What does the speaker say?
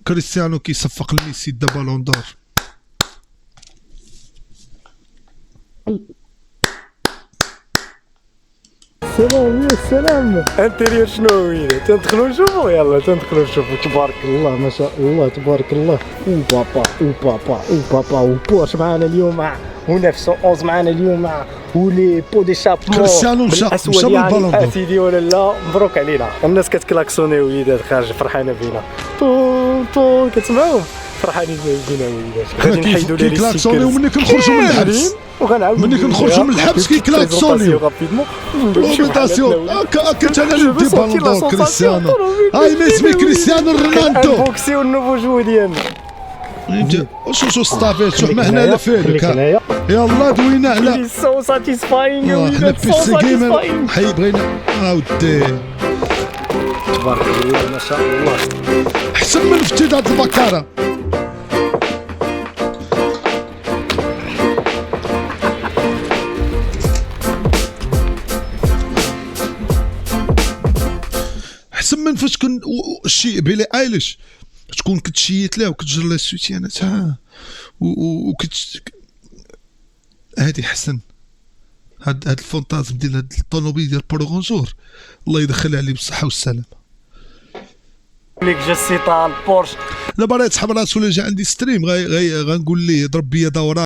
كريستيانو كيصفق لميسي دا بالون دور. سلام يا سلام. انتيريور شنو هو؟ تندخلوا نشوفوا، يلا تندخلوا نشوفوا. تبارك الله ما شاء الله تبارك الله. وبابا وبابا وبابا وبورش معانا اليوم، و911 معانا اليوم، ولي بو دي شابمون. كريستيانو مشى بالبالون دور. اسيدي ولا لا، مبروك علينا. الناس كتكلاكسوني وليدات خارج فرحانه بينا. بو بو كتسمعوهم فرحانين بينا وليدات. غادي نحيدوا لي كيكلاكسوني ومني كنخرجوا من الحبس، وغنعاود ملي كنخرجوا من الحبس كيكلاكسوني. بروفيتاسيون هكا كنت انا ندي بالون دور كريستيانو. هاي ما اسمي كريستيانو رونالدو. بوكسيو النوفو جو ديالنا. شو ستافيت شو حنا هنا على فيلك. يلا دوينا على سو ساتيسفاينغ يا حنا وليدات. بي سي جيمر. حي بغينا ودي تبارك الله ما شاء الله. احسن من افتداد البكاره. احسن من فاش كن شي بيلي ايليش تكون كتشيت لها وكتجر لها السوتيانات ها هادي حسن. هاد الفونتازم ديال هاد الطوموبيل ديال بروغونجور الله يدخل عليه بالصحه والسلامه. ليك جا السيطان بورش. لا بغا يتسحب راسو ولا جا عندي ستريم غنقول ليه ضرب بيا دوران.